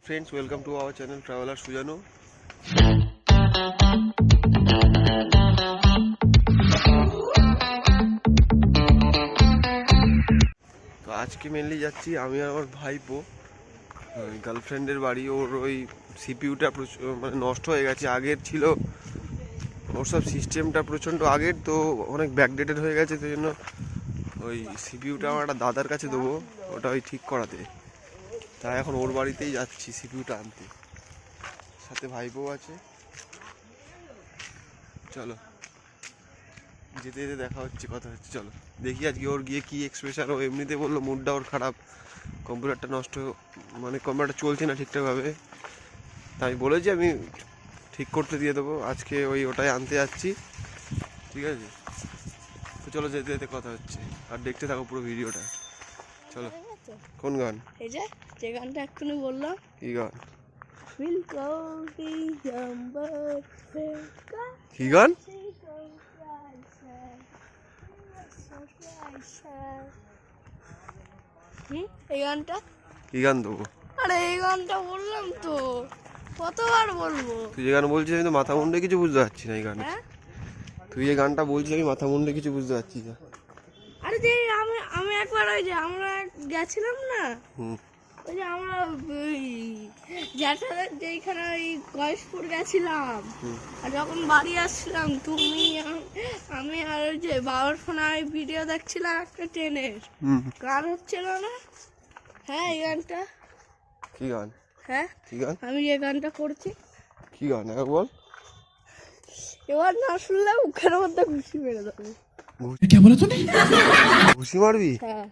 Friends, welcome to our channel Traveler Sujano. তো আজকে mainly যাচ্ছি আমি আর আমার ভাইপো গার্লফ্রেন্ডের বাড়ি। ওর ওই সিপিইউটা মানে নষ্ট হয়ে গেছে, আগের ছিল ওর সব সিস্টেমটা প্রচণ্ড আগের, তো অনেক ব্যাকডেটেড হয়ে গেছে, সেই জন্য ওই সিপিইউটা আমার একটা দাদার কাছে দেবো ওটা ওই ঠিক করাতে। তাই এখন ওর বাড়িতেই যাচ্ছি সিপিইউটা আনতে, সাথে ভাইপো আছে। চলো যেতে যেতে দেখা হচ্ছে, কথা হচ্ছে। চলো দেখি আজকে ওর গিয়ে কি এক্সপ্রেশন। ও এমনিতে বললো মুডটা ওর খারাপ, কম্পিউটারটা নষ্ট, মানে কম্পিউটারটা চলছে না ঠিকঠাকভাবে। তাই আমি বলেছি আমি ঠিক করতে দিয়ে দেবো, আজকে ওটাই আনতে যাচ্ছি, ঠিক আছে? তো চলো যেতে যেতে কথা হচ্ছে, আর দেখতে থাকো পুরো ভিডিওটা। চলো। কোন গান? এই যে গানটা এক্ষুনি বললাম। কি গান? কি গান? এই গানটা কি গান দেবো? আরে এই গানটা বললাম তো, কতবার বলবো? তুই যে গান বলছিস আমি তো মাথা মুন্ডে কিছু বুঝতে পারছি না এই গানে। তুই যে গানটা বলছিস আমি মাথা মুন্ডে কিছু বুঝতে পারছি না। আরে যে আমি একবার ওই যে আমরা গেছিলাম না, ওই যে আমরা ওই জ্যাঠাদের যেখানে ওই গয়েশপুর গেছিলাম, আর যখন বাড়ি আসছিলাম তুমি আমি আর ওই যে বাবার ফোনে ভিডিও দেখছিলাম একটা ট্রেনের গান হচ্ছিল না? হ্যাঁ এই গানটা। কি গান? হ্যাঁ কি গান? আমি যে গানটা করছি। কি গান একবার বল। এবার না শুনলে মুখের মধ্যে ঘুষি মেরে দেবো। ঘুষি মারবি? হ্যাঁ।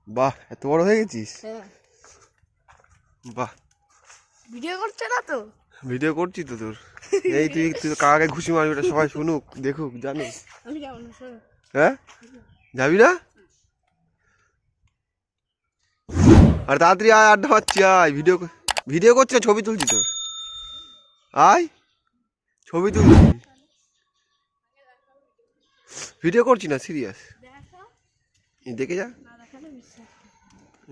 বাহ, এত বড় হয়ে গেছিস? হ্যাঁ। বাহ, ভিডিও করছে না তো? ভিডিও করছি তো তোর। এই তুই কাকে ঘুষি মারবি এটা সবাই শুনুক দেখুক জানুক। আমি যাবো না, শোনো। হ্যাঁ যাবি না? আর তাড়াতাড়ি আয়, আড্ডা মারছি, আয়। ভিডিও করছি না, ছবি তুলছি তোর। আয়, ছবি তুলছি, ভিডিও করছি না, সিরিয়াস। দেখে যা,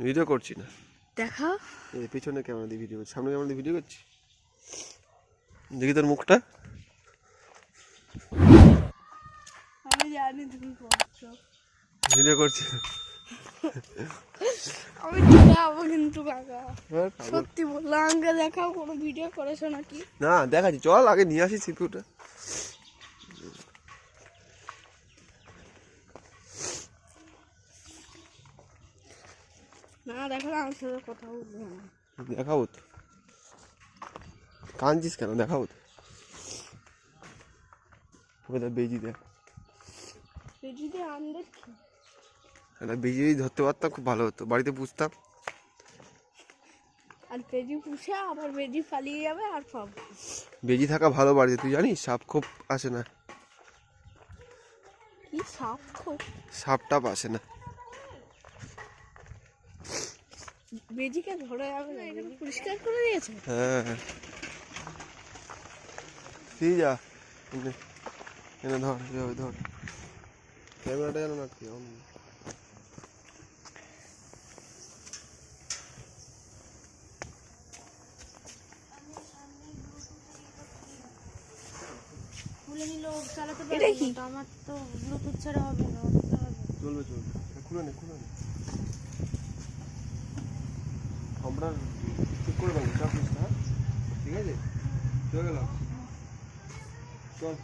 ভিডিও করছি না। দেখা এই পেছনে ক্যামেরা দিয়ে ভিডিও করছি, সামনে ক্যামেরা দিয়ে ভিডিও করছি। দেখি তোর মুখটা। আমি জানি তুমি করছো। ভিডিও করছি আমি দেখাবো কিন্তু কাকা, হ্যাঁ, সত্যি বললাম। আমাকে দেখাও, কোনো ভিডিও করেছো নাকি? না দেখাচ্ছি, চল আগে নিয়ে আসি সিপিউটা। না দেখালে আমার সাথে কথা বলবো না। দেখাবো তো, কাঁদছিস কেন? দেখাবো তো। বেজি দেখ, বেজি দিয়ে আন দেখি। একটা বেজি যদি ধরতে পারতাম খুব ভালো হতো, বাড়িতে পুষতাম। আর বেজি পুষে আবার বেজি পালিয়ে যাবে আর পাবো। বেজি থাকা ভালো বাড়িতে, তুই জানিস সাপ খুব আসে না। কি সাপ? সাপ টাপ আসে না। বেজিকে ধরে যাবে না, এখানে পরিষ্কার করে দিয়েছে। হ্যাঁ তুই যা, এনে ধর, এভাবে ধর, ক্যামেরাটা যেন না কি খুলে নিল, চালাতে পারবে না। আমার তো ব্লুটুথ ছাড়া হবে না। চলবে চলবে, খুলে নে খুলে নে। আমরা ঠিক করে দেবো, চাপ নিস না, ঠিক আছে? চলে গেলাম, চল।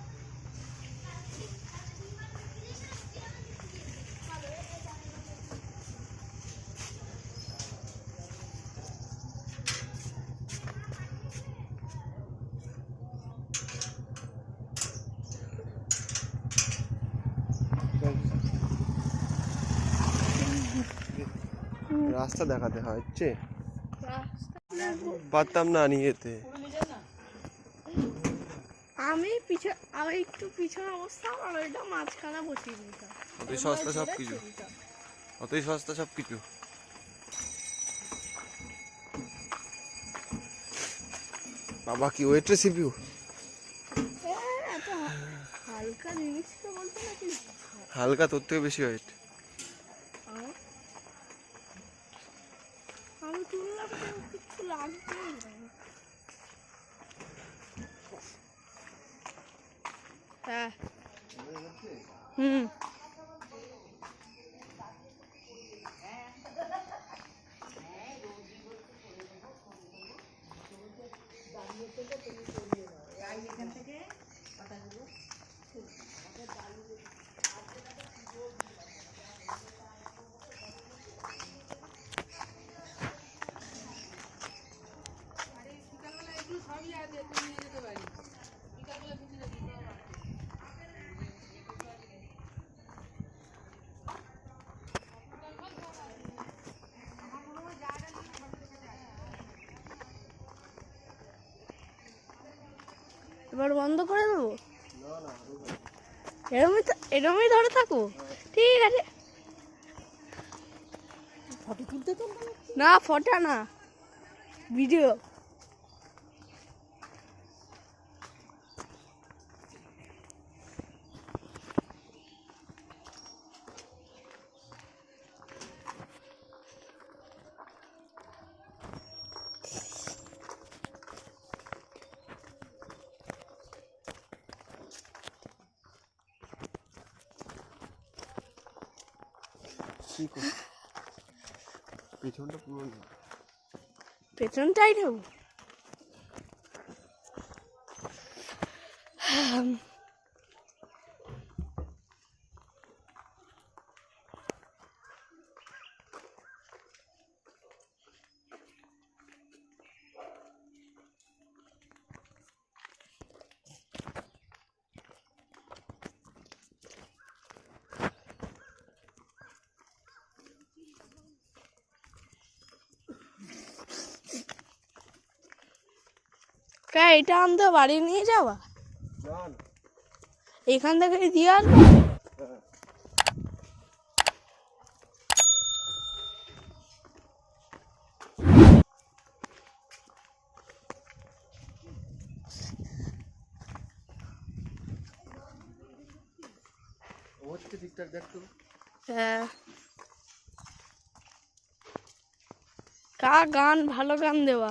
রাস্তা দেখাতে হয় হচ্ছে, পারতাম না নিয়েতে। আমি একটু পিছনে অবস্থা, আর ওইটা মাঝখানে বসিয়ে দিতাম। অতই সস্তা সব কিছু, অতই সস্তা সব কিছু। বাবা কি ওয়েট রে সিপিইউ? এত হালকা জিনিস তো বলতে না কি? হালকা, তোর থেকে বেশি ওয়েট। আমি তুললাম, কিছু লাগবে না। হ্যাঁ হুম এবার বন্ধ করে দেবো। এরমই ধরে থাকো, ঠিক আছে। ফটো তুলতে তো না ফটো না, ভিডিও। পেছনটা পুরো না, পেছনটাই নেবো। এটা আনতে বাড়ি নিয়ে যাওয়া, না না এখান থেকে দিয়ে আসবো। হচ্ছে ঠিকঠাক দেখ তো। হ্যাঁ, গান ভালো গান দেওয়া,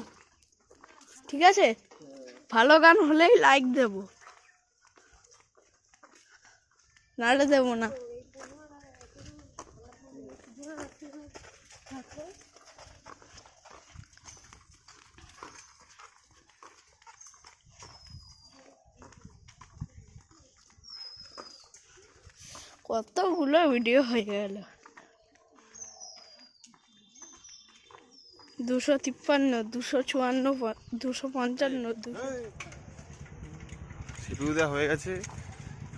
ঠিক আছে। ভালো গান হলেই লাইক দেব, নাহলে দেবো না। কতগুলো ভিডিও হয়ে গেল, 253, 254, 255। সিপিইউ দেওয়া হয়ে গেছে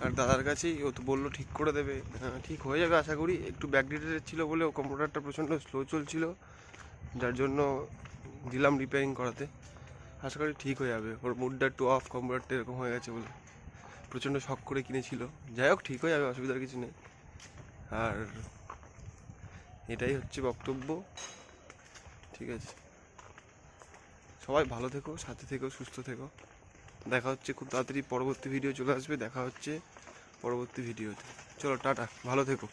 আর দাদার কাছেই, ও তো বললো ঠিক করে দেবে। হ্যাঁ ঠিক হয়ে যাবে আশা করি। একটু ব্যাকডেটেড ছিল বলে ও কম্পিউটারটা প্রচণ্ড স্লো চলছিল, যার জন্য দিলাম রিপেয়ারিং করাতে। আশা করি ঠিক হয়ে যাবে। ওর মুডটা একটু অফ, কম্পিউটারটা এরকম হয়ে গেছে বলে প্রচণ্ড শখ করে কিনেছিল। যাই হোক ঠিক হয়ে যাবে, অসুবিধার কিছু নেই। আর এটাই হচ্ছে বক্তব্য, ঠিক আছে। সবাই ভালো থেকো, সাথে থেকো, সুস্থ থেকো। দেখা হচ্ছে খুব তাড়াতাড়ি, পরবর্তী ভিডিও চলে আসবে। দেখা হচ্ছে পরবর্তী ভিডিওতে। চলো টাটা, ভালো থেকো।